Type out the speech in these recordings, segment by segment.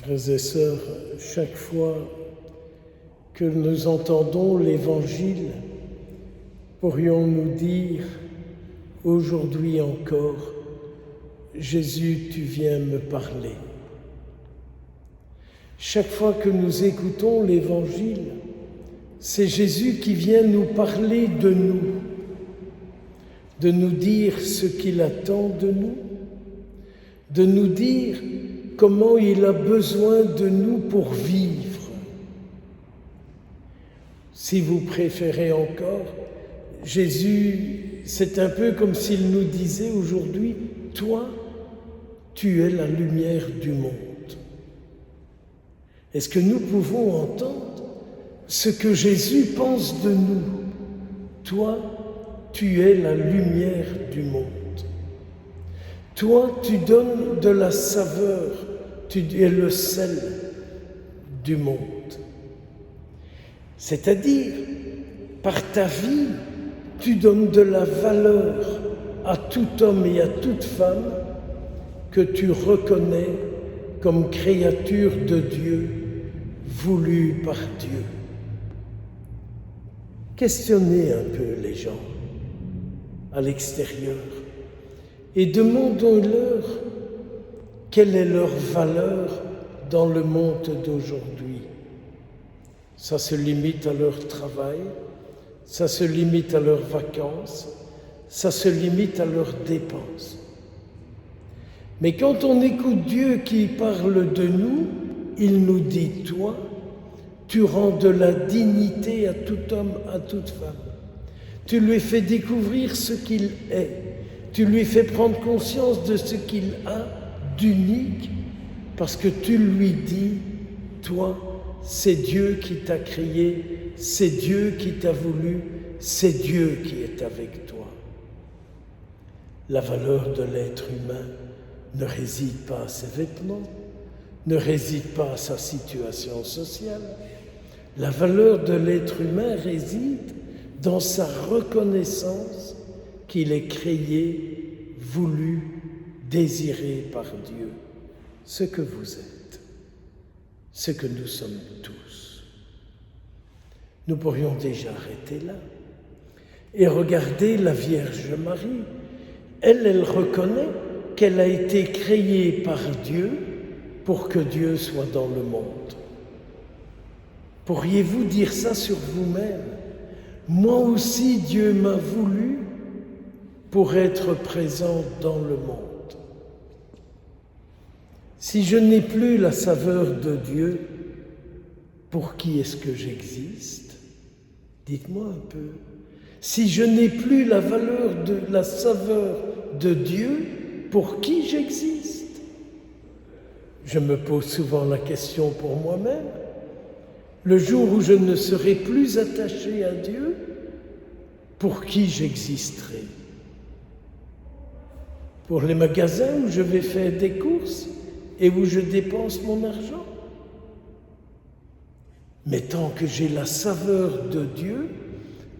Frères et sœurs, chaque fois que nous entendons l'Évangile, pourrions-nous dire aujourd'hui encore, Jésus, tu viens me parler. Chaque fois que nous écoutons l'Évangile, c'est Jésus qui vient nous parler de nous dire ce qu'il attend de nous dire comment il a besoin de nous pour vivre. Si vous préférez encore, Jésus, c'est un peu comme s'il nous disait aujourd'hui, toi, tu es la lumière du monde. Est-ce que nous pouvons entendre ce que Jésus pense de nous? Toi, tu es la lumière du monde. Toi, tu donnes de la saveur, tu es le sel du monde. C'est-à-dire, par ta vie, tu donnes de la valeur à tout homme et à toute femme que tu reconnais comme créature de Dieu, voulue par Dieu. Questionnez un peu les gens à l'extérieur et demandons-leur quelle est leur valeur dans le monde d'aujourd'hui. Ça se limite à leur travail, ça se limite à leurs vacances, ça se limite à leurs dépenses. Mais quand on écoute Dieu qui parle de nous, il nous dit, toi, tu rends de la dignité à tout homme, à toute femme. Tu lui fais découvrir ce qu'il est. Tu lui fais prendre conscience de ce qu'il a d'unique, parce que tu lui dis, toi, c'est Dieu qui t'a créé, c'est Dieu qui t'a voulu, c'est Dieu qui est avec toi. La valeur de l'être humain ne réside pas à ses vêtements, ne réside pas à sa situation sociale. La valeur de l'être humain réside dans sa reconnaissance qu'il est créé, voulu, désiré par Dieu, ce que vous êtes, ce que nous sommes tous. Nous pourrions déjà arrêter là et regarder la Vierge Marie. Elle reconnaît qu'elle a été créée par Dieu pour que Dieu soit dans le monde. Pourriez-vous dire ça sur vous-même? Moi aussi, Dieu m'a voulu pour être présent dans le monde. Si je n'ai plus la saveur de Dieu, pour qui est-ce que j'existe? Dites-moi un peu. Si je n'ai plus la valeur de la saveur de Dieu, pour qui j'existe? Je me pose souvent la question pour moi-même. Le jour où je ne serai plus attaché à Dieu, pour qui j'existerai? Pour les magasins où je vais faire des courses et où je dépense mon argent? Mais tant que j'ai la saveur de Dieu,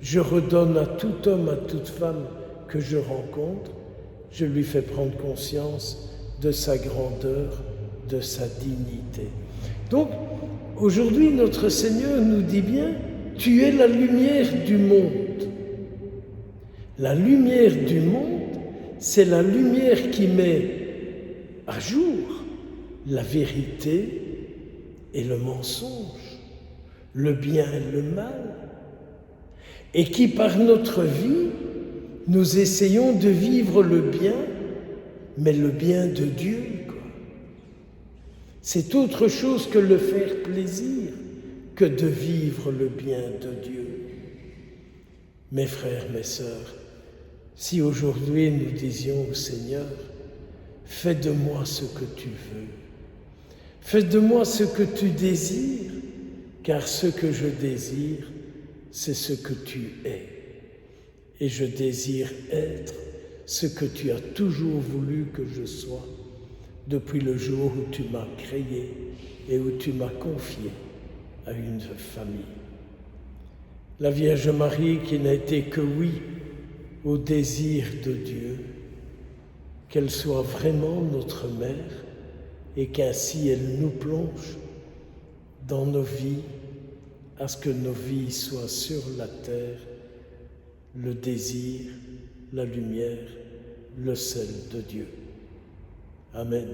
je redonne à tout homme, à toute femme que je rencontre, je lui fais prendre conscience de sa grandeur, de sa dignité. Donc, aujourd'hui, notre Seigneur nous dit bien, tu es la lumière du monde. La lumière du monde, c'est la lumière qui met à jour la vérité et le mensonge, le bien et le mal, et qui, par notre vie, nous essayons de vivre le bien, mais le bien de Dieu, quoi. C'est autre chose que le faire plaisir, que de vivre le bien de Dieu. Mes frères, mes sœurs, si aujourd'hui nous disions au Seigneur, fais de moi ce que tu veux, fais de moi ce que tu désires, car ce que je désire, c'est ce que tu es. Et je désire être ce que tu as toujours voulu que je sois, depuis le jour où tu m'as créé et où tu m'as confié à une famille. La Vierge Marie qui n'a été que oui au désir de Dieu, qu'elle soit vraiment notre mère et qu'ainsi elle nous plonge dans nos vies, à ce que nos vies soient sur la terre le désir, la lumière, le sel de Dieu. Amen.